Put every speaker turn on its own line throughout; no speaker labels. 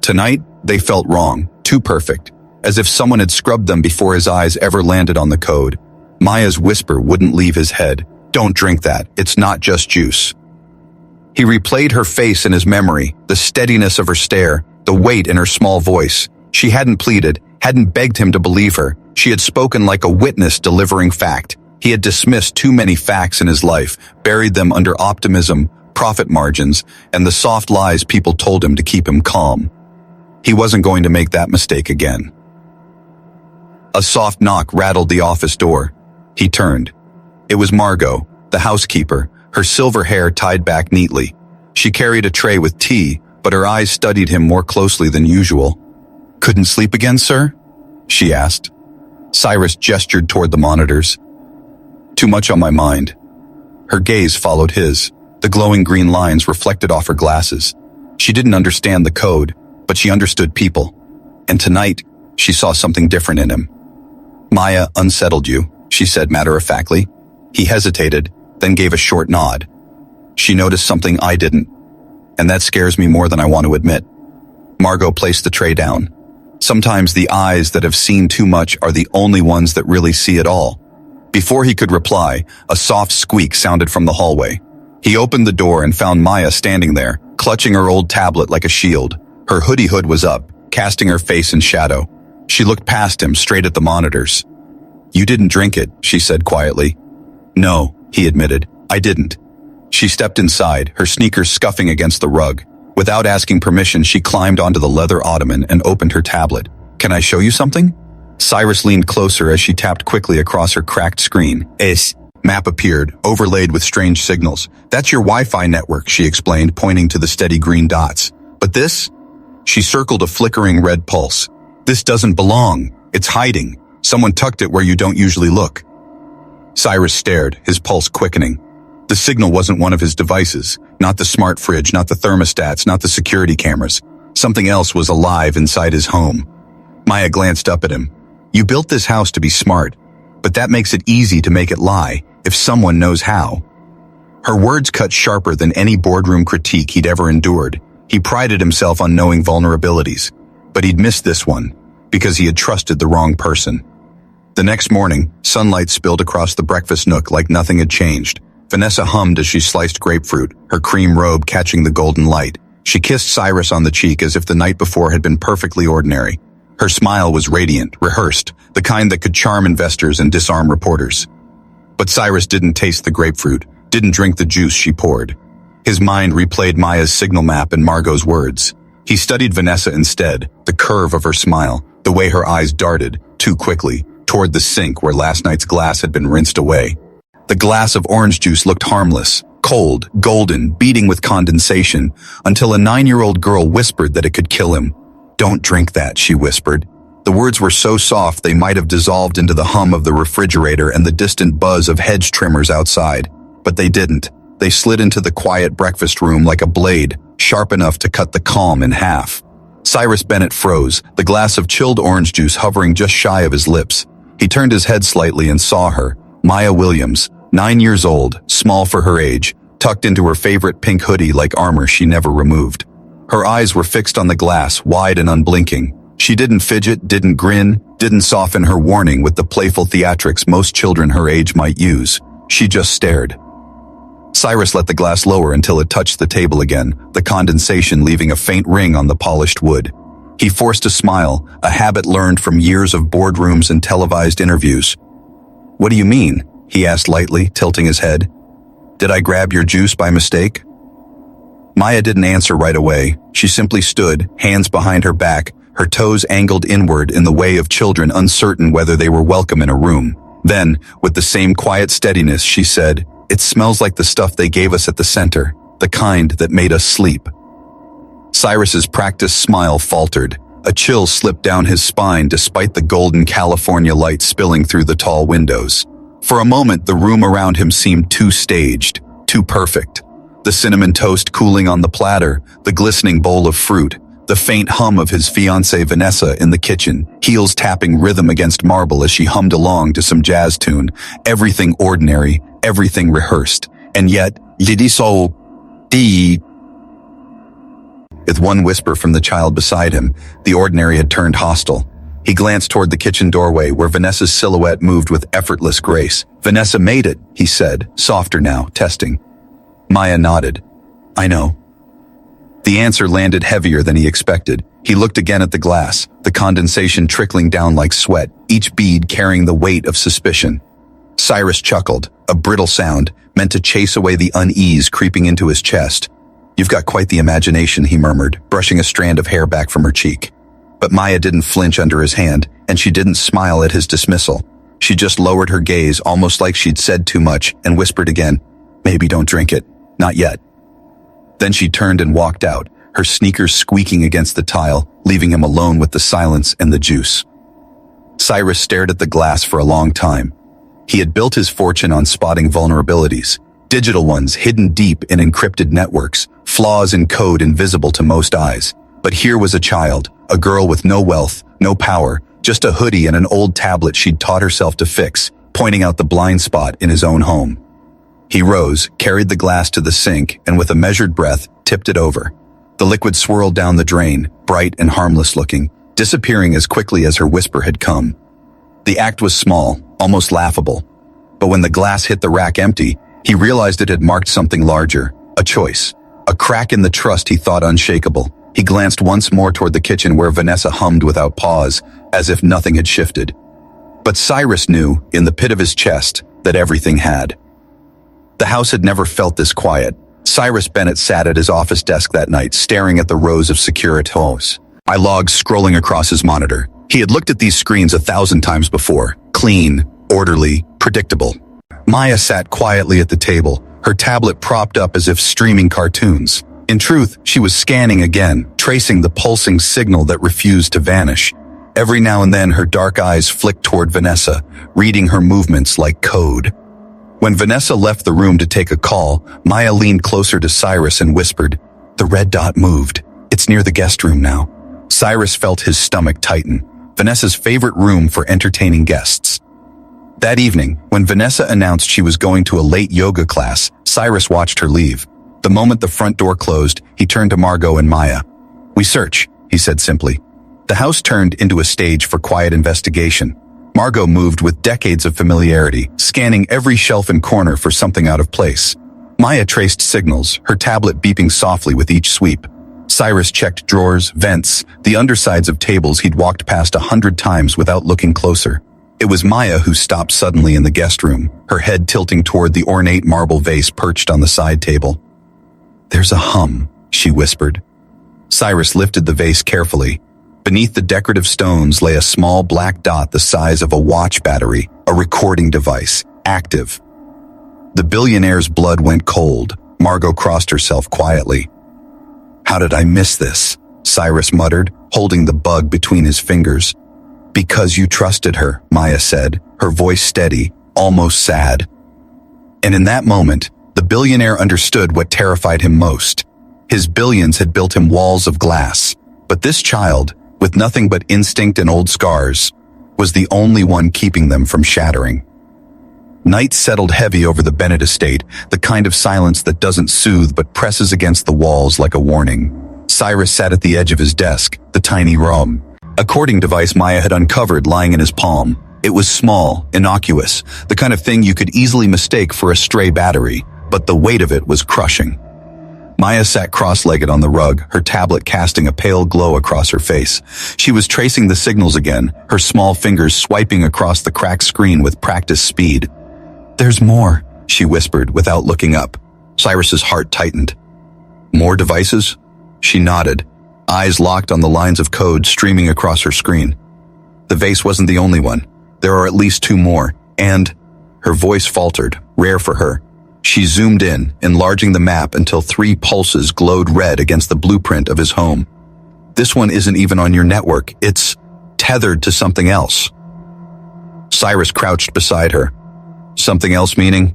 Tonight, they felt wrong, too perfect, as if someone had scrubbed them before his eyes ever landed on the code. Maya's whisper wouldn't leave his head. Don't drink that, it's not just juice. He replayed her face in his memory, the steadiness of her stare, the weight in her small voice. She hadn't pleaded, hadn't begged him to believe her. She had spoken like a witness delivering fact. He had dismissed too many facts in his life, buried them under optimism, profit margins, and the soft lies people told him to keep him calm. He wasn't going to make that mistake again. A soft knock rattled the office door. He turned. It was Margot, the housekeeper, her silver hair tied back neatly. She carried a tray with tea, but her eyes studied him more closely than usual. "Couldn't sleep again, sir?" she asked. Cyrus gestured toward the monitors. "Too much on my mind." Her gaze followed his. The glowing green lines reflected off her glasses. She didn't understand the code, but she understood people. And tonight, she saw something different in him. "Maya unsettled you," she said matter-of-factly. He hesitated, then gave a short nod. "She noticed something I didn't, and that scares me more than I want to admit." Margot placed the tray down. Sometimes the eyes that have seen too much are the only ones that really see it all. Before he could reply, a soft squeak sounded from the hallway. He opened the door and found Maya standing there, clutching her old tablet like a shield. Her hoodie hood was up, casting her face in shadow. She looked past him, straight at the monitors. "You didn't drink it," she said quietly. "No," he admitted, "I didn't." She stepped inside, her sneakers scuffing against the rug. Without asking permission, she climbed onto the leather ottoman and opened her tablet. "Can I show you something?" Cyrus leaned closer as she tapped quickly across her cracked screen. Map appeared, overlaid with strange signals. "That's your Wi-Fi network," she explained, pointing to the steady green dots. "But this?" She circled a flickering red pulse. "This doesn't belong. It's hiding. Someone tucked it where you don't usually look." Cyrus stared, his pulse quickening. The signal wasn't one of his devices. Not the smart fridge, not the thermostats, not the security cameras. Something else was alive inside his home. Maya glanced up at him. "You built this house to be smart, but that makes it easy to make it lie, if someone knows how." Her words cut sharper than any boardroom critique he'd ever endured. He prided himself on knowing vulnerabilities, but he'd missed this one, because he had trusted the wrong person. The next morning, sunlight spilled across the breakfast nook like nothing had changed. Vanessa hummed as she sliced grapefruit, her cream robe catching the golden light. She kissed Cyrus on the cheek as if the night before had been perfectly ordinary. Her smile was radiant, rehearsed, the kind that could charm investors and disarm reporters. But Cyrus didn't taste the grapefruit, didn't drink the juice she poured. His mind replayed Maya's signal map and Margot's words. He studied Vanessa instead, the curve of her smile, the way her eyes darted, too quickly, toward the sink where last night's glass had been rinsed away. The glass of orange juice looked harmless, cold, golden, beating with condensation, until a 9-year-old girl whispered that it could kill him. "Don't drink that," she whispered. The words were so soft they might have dissolved into the hum of the refrigerator and the distant buzz of hedge trimmers outside. But they didn't. They slid into the quiet breakfast room like a blade, sharp enough to cut the calm in half. Cyrus Bennett froze, the glass of chilled orange juice hovering just shy of his lips. He turned his head slightly and saw her, Maya Williams, 9 years old, small for her age, tucked into her favorite pink hoodie like armor she never removed. Her eyes were fixed on the glass, wide and unblinking. She didn't fidget, didn't grin, didn't soften her warning with the playful theatrics most children her age might use. She just stared. Cyrus let the glass lower until it touched the table again, the condensation leaving a faint ring on the polished wood. He forced a smile, a habit learned from years of boardrooms and televised interviews. "What do you mean?" he asked lightly, tilting his head. "Did I grab your juice by mistake?" Maya didn't answer right away. She simply stood, hands behind her back, her toes angled inward in the way of children uncertain whether they were welcome in a room. Then, with the same quiet steadiness, she said, "It smells like the stuff they gave us at the center, the kind that made us sleep." Cyrus's practiced smile faltered. A chill slipped down his spine despite the golden California light spilling through the tall windows. For a moment, the room around him seemed too staged, too perfect. The cinnamon toast cooling on the platter, the glistening bowl of fruit, the faint hum of his fiancée Vanessa in the kitchen, heels tapping rhythm against marble as she hummed along to some jazz tune. Everything ordinary, everything rehearsed. And yet, With one whisper from the child beside him, the ordinary had turned hostile. He glanced toward the kitchen doorway where Vanessa's silhouette moved with effortless grace. "Vanessa made it," he said, softer now, testing. Maya nodded. "I know." The answer landed heavier than he expected. He looked again at the glass, the condensation trickling down like sweat, each bead carrying the weight of suspicion. Cyrus chuckled, a brittle sound, meant to chase away the unease creeping into his chest. "You've got quite the imagination," he murmured, brushing a strand of hair back from her cheek. But Maya didn't flinch under his hand, and she didn't smile at his dismissal. She just lowered her gaze, almost like she'd said too much, and whispered again, "Maybe don't drink it. Not yet." Then she turned and walked out, her sneakers squeaking against the tile, leaving him alone with the silence and the juice. Cyrus stared at the glass for a long time. He had built his fortune on spotting vulnerabilities, digital ones hidden deep in encrypted networks, flaws in code invisible to most eyes. But here was a child, a girl with no wealth, no power, just a hoodie and an old tablet she'd taught herself to fix, pointing out the blind spot in his own home. He rose, carried the glass to the sink, and with a measured breath, tipped it over. The liquid swirled down the drain, bright and harmless looking, disappearing as quickly as her whisper had come. The act was small, almost laughable. But when the glass hit the rack empty, he realized it had marked something larger, a choice, a crack in the trust he thought unshakable. He glanced once more toward the kitchen where Vanessa hummed without pause, as if nothing had shifted. But Cyrus knew, in the pit of his chest, that everything had. The house had never felt this quiet. Cyrus Bennett sat at his office desk that night, staring at the rows of Securitos. logs scrolling across his monitor. He had looked at these screens 1,000 times before. Clean, orderly, predictable. Maya sat quietly at the table, her tablet propped up as if streaming cartoons. In truth, she was scanning again, tracing the pulsing signal that refused to vanish. Every now and then her dark eyes flicked toward Vanessa, reading her movements like code. When Vanessa left the room to take a call, Maya leaned closer to Cyrus and whispered, "The red dot moved. It's near the guest room now." Cyrus felt his stomach tighten. Vanessa's favorite room for entertaining guests. That evening, when Vanessa announced she was going to a late yoga class, Cyrus watched her leave. The moment the front door closed, he turned to Margot and Maya. "We search," he said simply. The house turned into a stage for quiet investigation. Margot moved with decades of familiarity, scanning every shelf and corner for something out of place. Maya traced signals, her tablet beeping softly with each sweep. Cyrus checked drawers, vents, the undersides of tables he'd walked past 100 times without looking closer. It was Maya who stopped suddenly in the guest room, her head tilting toward the ornate marble vase perched on the side table. "There's a hum," she whispered. Cyrus lifted the vase carefully. Beneath the decorative stones lay a small black dot the size of a watch battery, a recording device, active. The billionaire's blood went cold. Margot crossed herself quietly. "How did I miss this?" Cyrus muttered, holding the bug between his fingers. "Because you trusted her," Maya said, her voice steady, almost sad. And in that moment, the billionaire understood what terrified him most. His billions had built him walls of glass, but this child, with nothing but instinct and old scars, was the only one keeping them from shattering. Night settled heavy over the Bennett estate, the kind of silence that doesn't soothe but presses against the walls like a warning. Cyrus sat at the edge of his desk, the tiny ROM. A cording device Maya had uncovered lying in his palm. It was small, innocuous, the kind of thing you could easily mistake for a stray battery, but the weight of it was crushing. Maya sat cross-legged on the rug, her tablet casting a pale glow across her face. She was tracing the signals again, her small fingers swiping across the cracked screen with practiced speed. "There's more," she whispered without looking up. Cyrus's heart tightened. "More devices?" She nodded, eyes locked on the lines of code streaming across her screen. The vase wasn't the only one. There are at least 2 more, and... Her voice faltered, rare for her. She zoomed in, enlarging the map until 3 pulses glowed red against the blueprint of his home. "This one isn't even on your network. It's tethered to something else." Cyrus crouched beside her. "Something else meaning?"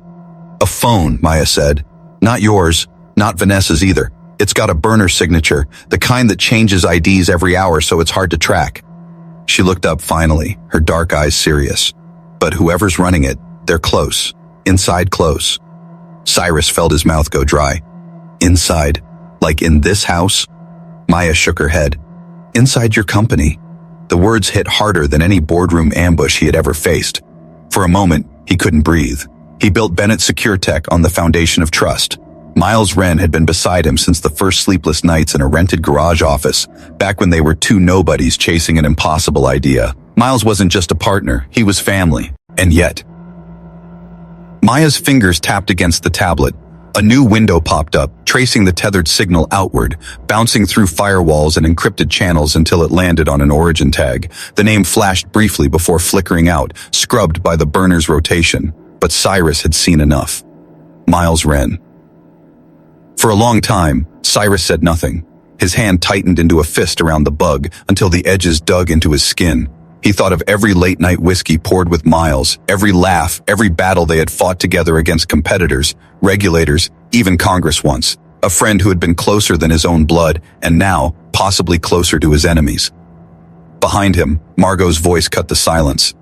"A phone," Maya said. "Not yours, not Vanessa's either. It's got a burner signature, the kind that changes IDs every hour so it's hard to track." She looked up finally, her dark eyes serious. "But whoever's running it, they're close. Inside close." Cyrus felt his mouth go dry. "Inside? Like in this house?" Maya shook her head. Inside your company. The words hit harder than any boardroom ambush he had ever faced. For a moment, he couldn't breathe. He built Bennett Secure Tech on the foundation of trust. Miles Wren had been beside him since the first sleepless nights in a rented garage office, back when they were two nobodies chasing an impossible idea. Miles wasn't just a partner, he was family. And yet... Maya's fingers tapped against the tablet. A new window popped up, tracing the tethered signal outward, bouncing through firewalls and encrypted channels until it landed on an origin tag. The name flashed briefly before flickering out, scrubbed by the burner's rotation. But Cyrus had seen enough. Miles Wren. For a long time, Cyrus said nothing. His hand tightened into a fist around the bug until the edges dug into his skin. He thought of every late-night whiskey poured with Miles, every laugh, every battle they had fought together against competitors, regulators, even Congress once. A friend who had been closer than his own blood, and now, possibly closer to his enemies. Behind him, Margot's voice cut the silence.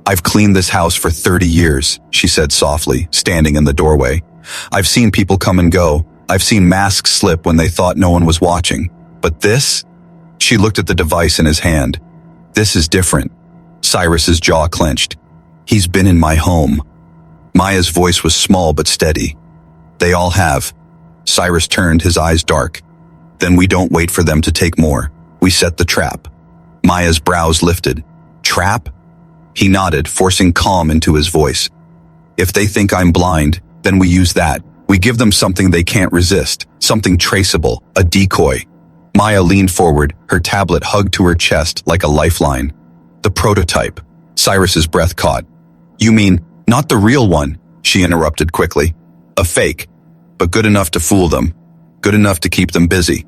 I've cleaned this house for 30 years, she said softly, standing in the doorway. I've seen people come and go. I've seen masks slip when they thought no one was watching. But this? She looked at the device in his hand. This is different. Cyrus's jaw clenched. He's been in my home. Maya's voice was small but steady. They all have. Cyrus turned, his eyes dark. Then we don't wait for them to take more. We set the trap. Maya's brows lifted. Trap? He nodded, forcing calm into his voice. If they think I'm blind, then we use that. We give them something they can't resist, something traceable, a decoy. Maya leaned forward, her tablet hugged to her chest like a lifeline. The prototype. Cyrus's breath caught. You mean, not the real one, she interrupted quickly. A fake, but good enough to fool them, good enough to keep them busy.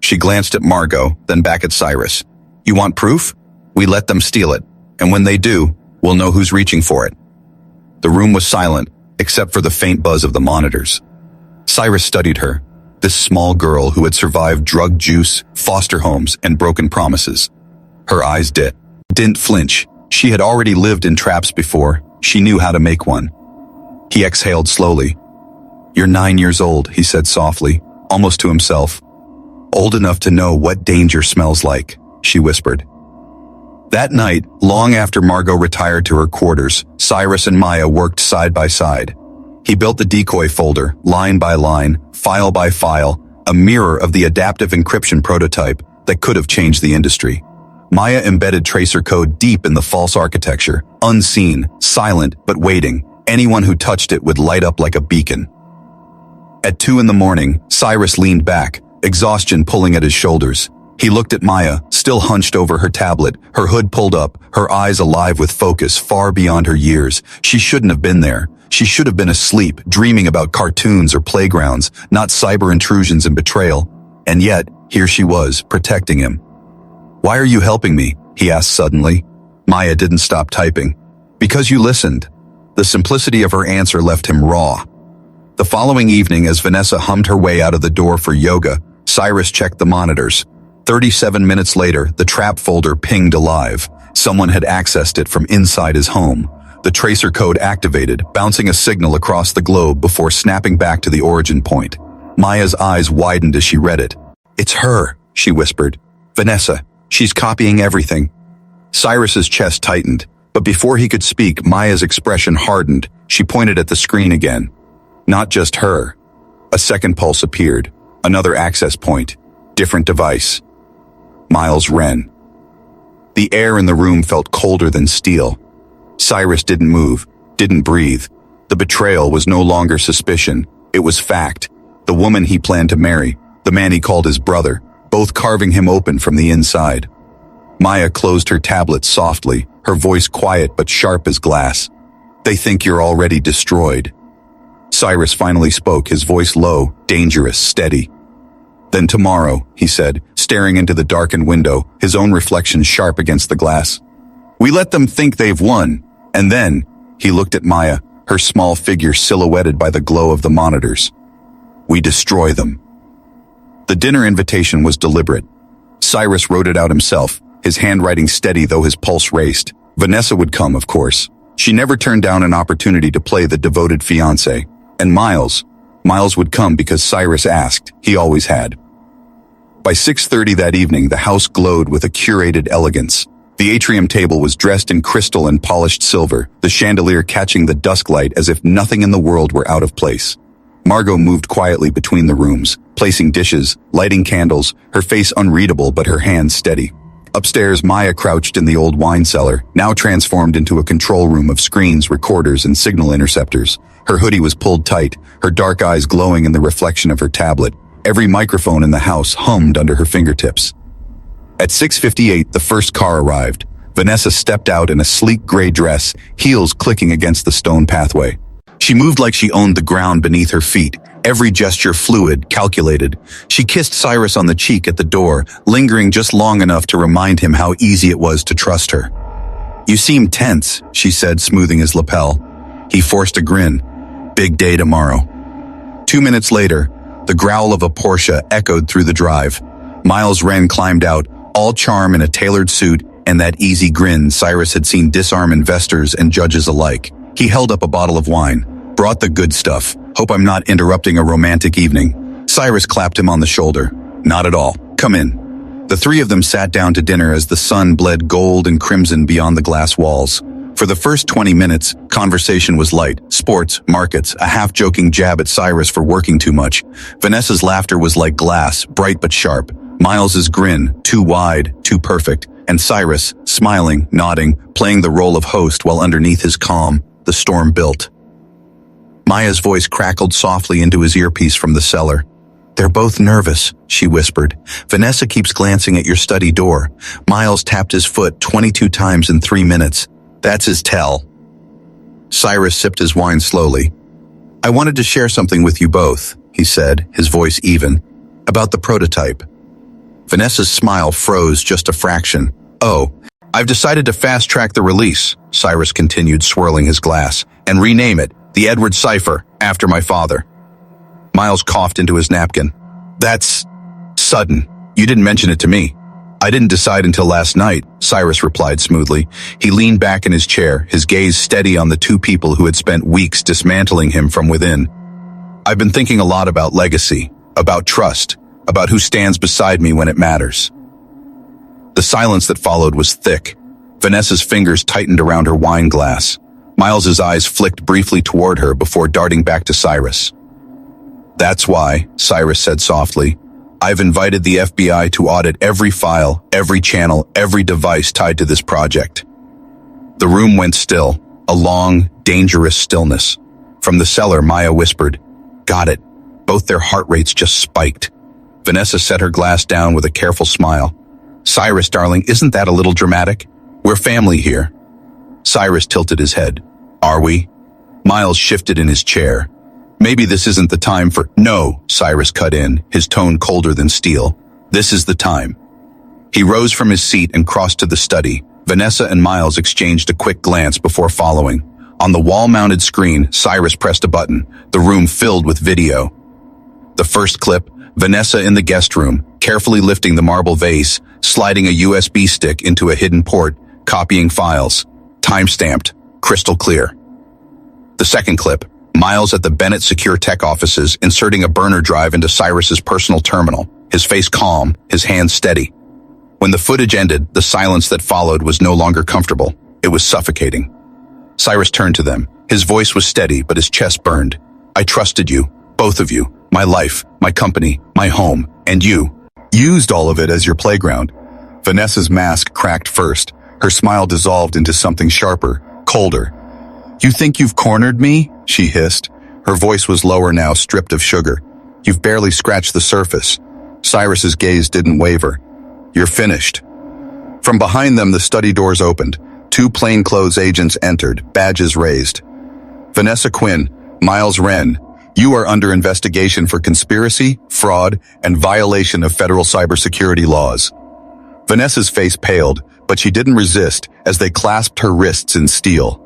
She glanced at Margot, then back at Cyrus. You want proof? We let them steal it, and when they do, we'll know who's reaching for it. The room was silent, except for the faint buzz of the monitors. Cyrus studied her, this small girl who had survived drug juice, foster homes, and broken promises. Her eyes didn't flinch. She had already lived in traps before. She knew how to make one. He exhaled slowly. You're 9 years old, he said softly, almost to himself. Old enough to know what danger smells like, she whispered. That night, long after Margot retired to her quarters, Cyrus and Maya worked side by side. He built the decoy folder, line by line, file by file, a mirror of the adaptive encryption prototype that could have changed the industry. Maya embedded tracer code deep in the false architecture, unseen, silent, but waiting. Anyone who touched it would light up like a beacon. At 2 a.m, Cyrus leaned back, exhaustion pulling at his shoulders. He looked at Maya, still hunched over her tablet, her hood pulled up, her eyes alive with focus far beyond her years. She shouldn't have been there. She should have been asleep, dreaming about cartoons or playgrounds, not cyber intrusions and betrayal. And yet, here she was, protecting him. Why are you helping me? He asked suddenly. Maya didn't stop typing. Because you listened. The simplicity of her answer left him raw. The following evening, as Vanessa hummed her way out of the door for yoga, Cyrus checked the monitors. 37 minutes later, the trap folder pinged alive. Someone had accessed it from inside his home. The tracer code activated, bouncing a signal across the globe before snapping back to the origin point. Maya's eyes widened as she read it. It's her, she whispered. Vanessa, she's copying everything. Cyrus's chest tightened, but before he could speak, Maya's expression hardened. She pointed at the screen again. Not just her. A second pulse appeared. Another access point. Different device. Miles Wren. The air in the room felt colder than steel. Cyrus didn't move, didn't breathe. The betrayal was no longer suspicion. It was fact. The woman he planned to marry, the man he called his brother, both carving him open from the inside. Maya closed her tablet softly, her voice quiet but sharp as glass. They think you're already destroyed. Cyrus finally spoke, his voice low, dangerous, steady. Then tomorrow, he said, staring into the darkened window, his own reflection sharp against the glass. We let them think they've won, and then, he looked at Maya, her small figure silhouetted by the glow of the monitors. We destroy them. The dinner invitation was deliberate. Cyrus wrote it out himself, his handwriting steady though his pulse raced. Vanessa would come, of course. She never turned down an opportunity to play the devoted fiancé. And Miles would come because Cyrus asked, he always had. By 6:30 that evening, the house glowed with a curated elegance. The atrium table was dressed in crystal and polished silver, the chandelier catching the dusk light as if nothing in the world were out of place. Margot moved quietly between the rooms, placing dishes, lighting candles, her face unreadable but her hands steady. Upstairs, Maya crouched in the old wine cellar, now transformed into a control room of screens, recorders, and signal interceptors. Her hoodie was pulled tight, her dark eyes glowing in the reflection of her tablet. Every microphone in the house hummed under her fingertips. At 6:58, the first car arrived. Vanessa stepped out in a sleek gray dress, heels clicking against the stone pathway. She moved like she owned the ground beneath her feet, every gesture fluid, calculated. She kissed Cyrus on the cheek at the door, lingering just long enough to remind him how easy it was to trust her. "You seem tense," she said, smoothing his lapel. He forced a grin. "Big day tomorrow." 2 minutes later, the growl of a Porsche echoed through the drive. Miles Wren climbed out, all charm in a tailored suit and that easy grin Cyrus had seen disarm investors and judges alike. He held up a bottle of wine. "Brought the good stuff. Hope I'm not interrupting a romantic evening." Cyrus clapped him on the shoulder. "Not at all. Come in." The three of them sat down to dinner as the sun bled gold and crimson beyond the glass walls. For the first 20 minutes, conversation was light. Sports, markets, a half-joking jab at Cyrus for working too much. Vanessa's laughter was like glass, bright but sharp. Miles's grin, too wide, too perfect. And Cyrus, smiling, nodding, playing the role of host while underneath his calm, the storm built. Maya's voice crackled softly into his earpiece from the cellar. "They're both nervous," she whispered. "Vanessa keeps glancing at your study door. Miles tapped his foot 22 times in 3 minutes. That's his tell." Cyrus sipped his wine slowly. "I wanted to share something with you both," he said, his voice even, "about the prototype." Vanessa's smile froze just a fraction. "Oh, I've decided to fast-track the release," Cyrus continued, swirling his glass, "and rename it the Edward Cipher, after my father." Miles coughed into his napkin. "That's sudden. You didn't mention it to me." "I didn't decide until last night," Cyrus replied smoothly. He leaned back in his chair, his gaze steady on the two people who had spent weeks dismantling him from within. "I've been thinking a lot about legacy, about trust, about who stands beside me when it matters." The silence that followed was thick. Vanessa's fingers tightened around her wine glass. Miles's eyes flicked briefly toward her before darting back to Cyrus. "That's why," Cyrus said softly, "I've invited the FBI to audit every file, every channel, every device tied to this project." The room went still, a long, dangerous stillness. From the cellar, Maya whispered, "Got it." Both their heart rates just spiked. Vanessa set her glass down with a careful smile. "Cyrus, darling, isn't that a little dramatic? We're family here." Cyrus tilted his head. "Are we?" Miles shifted in his chair. "Maybe this isn't the time for—" "No," Cyrus cut in, his tone colder than steel. "This is the time." He rose from his seat and crossed to the study. Vanessa and Miles exchanged a quick glance before following. On the wall-mounted screen, Cyrus pressed a button, the room filled with video. The first clip, Vanessa in the guest room, carefully lifting the marble vase, sliding a USB stick into a hidden port, copying files. Time-stamped, crystal clear. The second clip, Miles at the Bennett Secure Tech offices, inserting a burner drive into Cyrus's personal terminal, his face calm, his hands steady. When the footage ended, the silence that followed was no longer comfortable. It was suffocating. Cyrus turned to them. His voice was steady, but his chest burned. "I trusted you, both of you, my life, my company, my home, and you used all of it as your playground." Vanessa's mask cracked first. Her smile dissolved into something sharper, colder. "You think you've cornered me?" she hissed. Her voice was lower now, stripped of sugar. "You've barely scratched the surface." Cyrus's gaze didn't waver. "You're finished." From behind them, the study doors opened. 2 plainclothes agents entered, badges raised. "Vanessa Quinn, Miles Wren, you are under investigation for conspiracy, fraud, and violation of federal cybersecurity laws." Vanessa's face paled, but she didn't resist as they clasped her wrists in steel.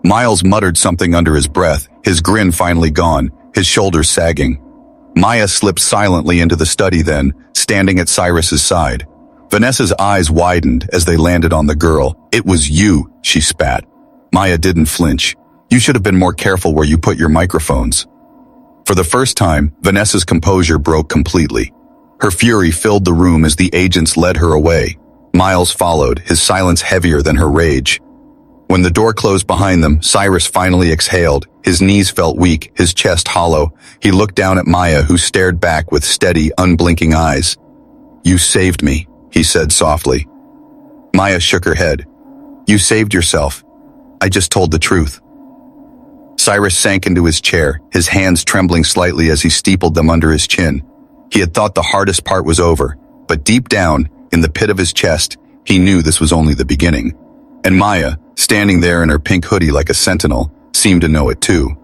Miles muttered something under his breath, his grin finally gone, his shoulders sagging. Maya slipped silently into the study then, standing at Cyrus's side. Vanessa's eyes widened as they landed on the girl. "It was you," she spat. Maya didn't flinch. "You should have been more careful where you put your microphones." For the first time, Vanessa's composure broke completely. Her fury filled the room as the agents led her away. Miles followed, his silence heavier than her rage. When the door closed behind them, Cyrus finally exhaled. His knees felt weak, his chest hollow. He looked down at Maya, who stared back with steady, unblinking eyes. "You saved me," he said softly. Maya shook her head. "You saved yourself. I just told the truth." Cyrus sank into his chair, his hands trembling slightly as he steepled them under his chin. He had thought the hardest part was over, but deep down, in the pit of his chest, he knew this was only the beginning. And Maya, standing there in her pink hoodie like a sentinel, seemed to know it too.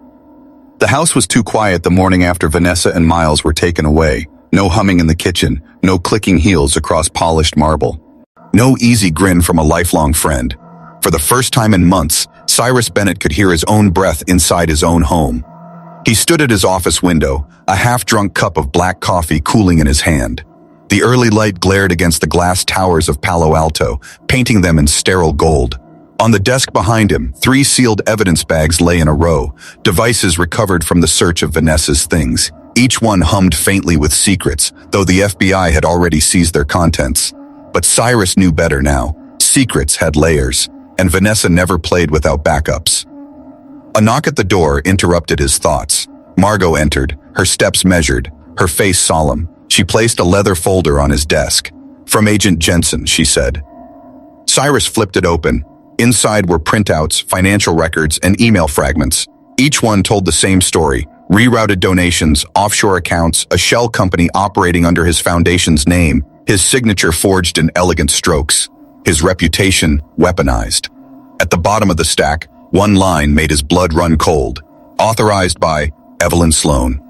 The house was too quiet the morning after Vanessa and Miles were taken away. No humming in the kitchen, no clicking heels across polished marble. No easy grin from a lifelong friend. For the first time in months, Cyrus Bennett could hear his own breath inside his own home. He stood at his office window, a half-drunk cup of black coffee cooling in his hand. The early light glared against the glass towers of Palo Alto, painting them in sterile gold. On the desk behind him, 3 sealed evidence bags lay in a row, devices recovered from the search of Vanessa's things. Each one hummed faintly with secrets, though the FBI had already seized their contents. But Cyrus knew better now. Secrets had layers, and Vanessa never played without backups. A knock at the door interrupted his thoughts. Margot entered, her steps measured, her face solemn. She placed a leather folder on his desk. "From Agent Jensen," she said. Cyrus flipped it open. Inside were printouts, financial records, and email fragments. Each one told the same story: rerouted donations, offshore accounts, a shell company operating under his foundation's name, his signature forged in elegant strokes, his reputation weaponized. At the bottom of the stack, one line made his blood run cold: authorized by Evelyn Sloan.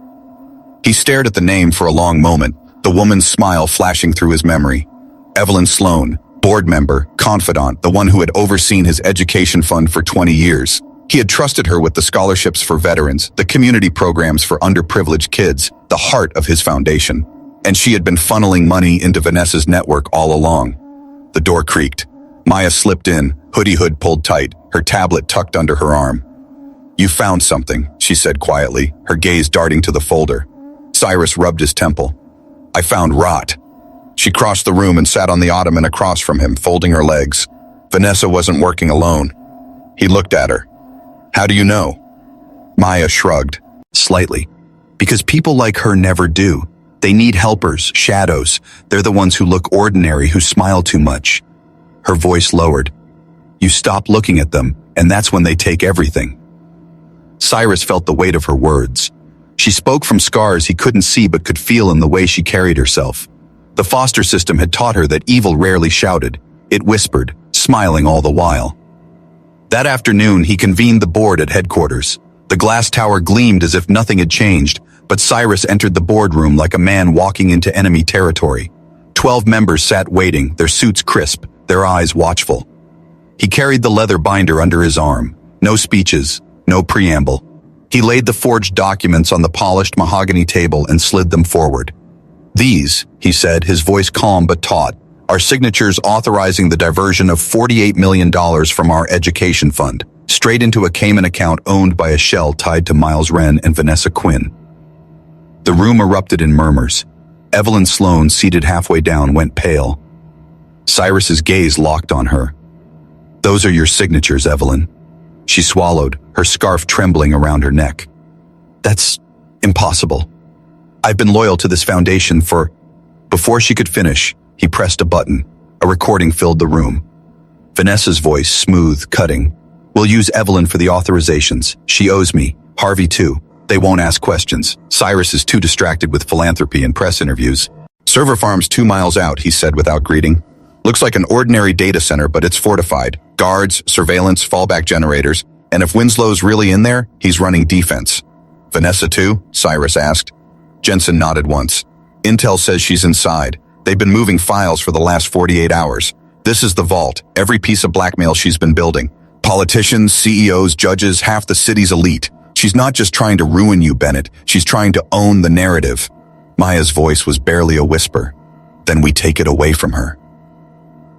He stared at the name for a long moment, the woman's smile flashing through his memory. Evelyn Sloan, board member, confidant, the one who had overseen his education fund for 20 years. He had trusted her with the scholarships for veterans, the community programs for underprivileged kids, the heart of his foundation. And she had been funneling money into Vanessa's network all along. The door creaked. Maya slipped in, hood pulled tight, her tablet tucked under her arm. "You found something," she said quietly, her gaze darting to the folder. Cyrus rubbed his temple. "I found rot." She crossed the room and sat on the ottoman across from him, folding her legs. Vanessa wasn't working alone. He looked at her. "How do you know?" Maya shrugged, slightly. "Because people like her never do. They need helpers, shadows. They're the ones who look ordinary, who smile too much." Her voice lowered. "You stop looking at them, and that's when they take everything." Cyrus felt the weight of her words. She spoke from scars he couldn't see but could feel in the way she carried herself. The foster system had taught her that evil rarely shouted. It whispered, smiling all the while. That afternoon, he convened the board at headquarters. The glass tower gleamed as if nothing had changed, but Cyrus entered the boardroom like a man walking into enemy territory. 12 members sat waiting, their suits crisp, their eyes watchful. He carried the leather binder under his arm. No speeches, no preamble. He laid the forged documents on the polished mahogany table and slid them forward. "These," he said, his voice calm but taut, "are signatures authorizing the diversion of $48 million from our education fund, straight into a Cayman account owned by a shell tied to Miles Wren and Vanessa Quinn." The room erupted in murmurs. Evelyn Sloan, seated halfway down, went pale. Cyrus's gaze locked on her. "Those are your signatures, Evelyn." She swallowed, her scarf trembling around her neck. "That's impossible. I've been loyal to this foundation for—" Before she could finish, he pressed a button. A recording filled the room. Vanessa's voice, smooth, cutting. "We'll use Evelyn for the authorizations. She owes me. Harvey too. They won't ask questions. Cyrus is too distracted with philanthropy and press interviews." "Server farm's 2 miles out," he said without greeting. "Looks like an ordinary data center, but it's fortified. Guards, surveillance, fallback generators. And if Winslow's really in there, he's running defense." "Vanessa too?" Cyrus asked. Jensen nodded once. "Intel says she's inside. They've been moving files for the last 48 hours. This is the vault, every piece of blackmail she's been building. Politicians, CEOs, judges, half the city's elite. She's not just trying to ruin you, Bennett. She's trying to own the narrative." Maya's voice was barely a whisper. "Then we take it away from her."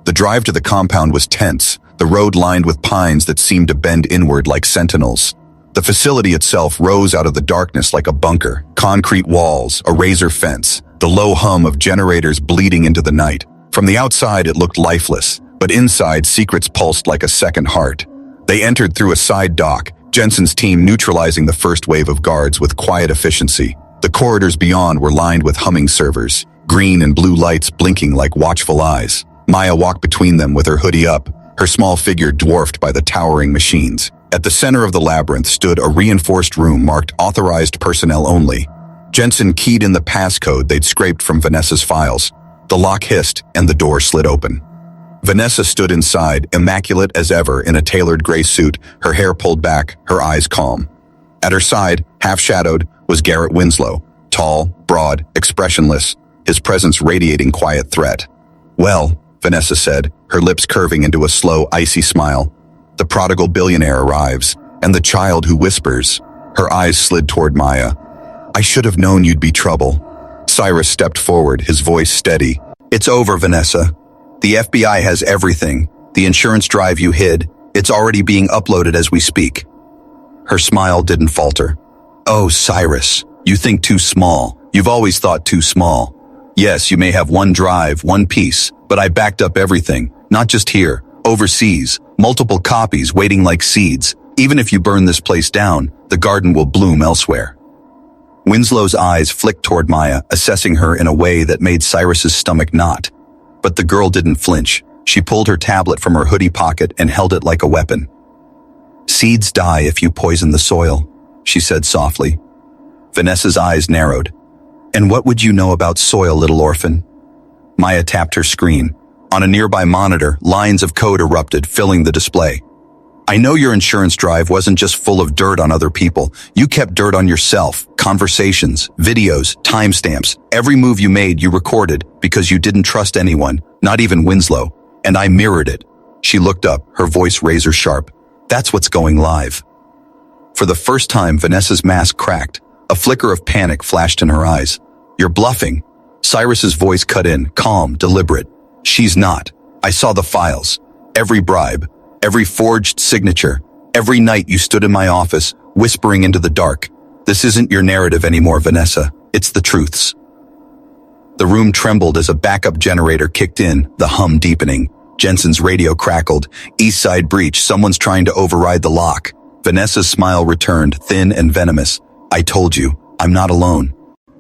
The drive to the compound was tense, the road lined with pines that seemed to bend inward like sentinels. The facility itself rose out of the darkness like a bunker, concrete walls, a razor fence, the low hum of generators bleeding into the night. From the outside, it looked lifeless, but inside, secrets pulsed like a second heart. They entered through a side dock, Jensen's team neutralizing the first wave of guards with quiet efficiency. The corridors beyond were lined with humming servers, green and blue lights blinking like watchful eyes. Maya walked between them with her hoodie up, her small figure dwarfed by the towering machines. At the center of the labyrinth stood a reinforced room marked authorized personnel only. Jensen keyed in the passcode they'd scraped from Vanessa's files. The lock hissed, and the door slid open. Vanessa stood inside, immaculate as ever in a tailored gray suit, her hair pulled back, her eyes calm. At her side, half-shadowed, was Garrett Winslow, tall, broad, expressionless, his presence radiating quiet threat. "Well," Vanessa said, her lips curving into a slow, icy smile. "The prodigal billionaire arrives, and the child who whispers." Her eyes slid toward Maya. "I should have known you'd be trouble." Cyrus stepped forward, his voice steady. "It's over, Vanessa. The FBI has everything. The insurance drive you hid, it's already being uploaded as we speak." Her smile didn't falter. "Oh, Cyrus, you think too small. You've always thought too small. Yes, you may have one drive, one piece, but I backed up everything, not just here, overseas, multiple copies waiting like seeds. Even if you burn this place down, the garden will bloom elsewhere." Winslow's eyes flicked toward Maya, assessing her in a way that made Cyrus's stomach knot. But the girl didn't flinch. She pulled her tablet from her hoodie pocket and held it like a weapon. "Seeds die if you poison the soil," she said softly. Vanessa's eyes narrowed. "And what would you know about soil, little orphan?" Maya tapped her screen. On a nearby monitor, lines of code erupted, filling the display. "I know your insurance drive wasn't just full of dirt on other people. You kept dirt on yourself. Conversations, videos, timestamps. Every move you made, you recorded because you didn't trust anyone, not even Winslow. And I mirrored it." She looked up, her voice razor sharp. "That's what's going live." For the first time, Vanessa's mask cracked. A flicker of panic flashed in her eyes. "You're bluffing." Cyrus's voice cut in, calm, deliberate. "She's not. I saw the files. Every bribe. Every forged signature. Every night you stood in my office, whispering into the dark. This isn't your narrative anymore, Vanessa. It's the truth's." The room trembled as a backup generator kicked in, the hum deepening. Jensen's radio crackled. "East Side breach. Someone's trying to override the lock." Vanessa's smile returned, thin and venomous. "I told you, I'm not alone."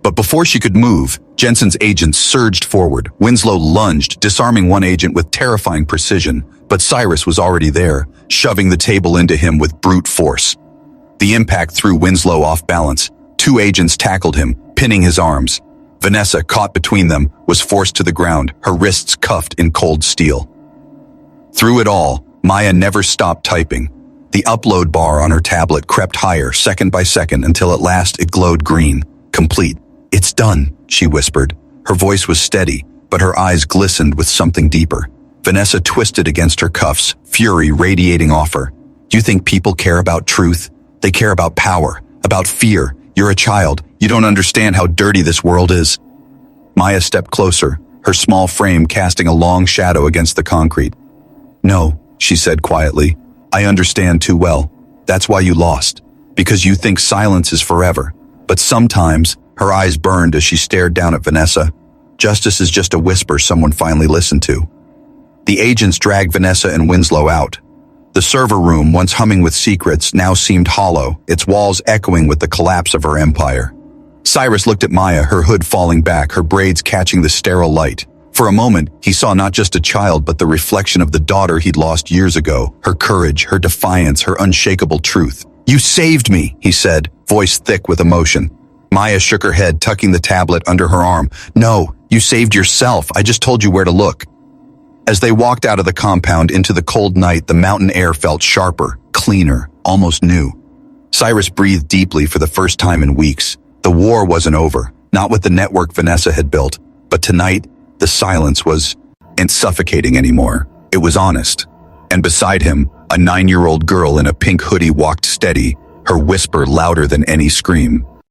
But before she could move, Jensen's agents surged forward. Winslow lunged, disarming one agent with terrifying precision, but Cyrus was already there, shoving the table into him with brute force. The impact threw Winslow off balance. Two agents tackled him, pinning his arms. Vanessa, caught between them, was forced to the ground, her wrists cuffed in cold steel. Through it all, Maya never stopped typing. The upload bar on her tablet crept higher, second by second, until at last it glowed green. Complete. "It's done," she whispered. Her voice was steady, but her eyes glistened with something deeper. Vanessa twisted against her cuffs, fury radiating off her. "Do you think people care about truth? They care about power, about fear. You're a child. You don't understand how dirty this world is." Maya stepped closer, her small frame casting a long shadow against the concrete. "No," she said quietly. "I understand too well. That's why you lost. Because you think silence is forever. But sometimes," her eyes burned as she stared down at Vanessa, "justice is just a whisper someone finally listened to." The agents dragged Vanessa and Winslow out. The server room, once humming with secrets, now seemed hollow, its walls echoing with the collapse of her empire. Cyrus looked at Maya, her hood falling back, her braids catching the sterile light. For a moment, he saw not just a child, but the reflection of the daughter he'd lost years ago, her courage, her defiance, her unshakable truth. "You saved me," he said, voice thick with emotion. Maya shook her head, tucking the tablet under her arm. "No, you saved yourself. I just told you where to look." As they walked out of the compound into the cold night, the mountain air felt sharper, cleaner, almost new. Cyrus breathed deeply for the first time in weeks. The war wasn't over, not with the network Vanessa had built, but tonight, the silence wasn't suffocating anymore. It was honest. And beside him, a 9-year-old girl in a pink hoodie walked steady, her whisper louder than any scream.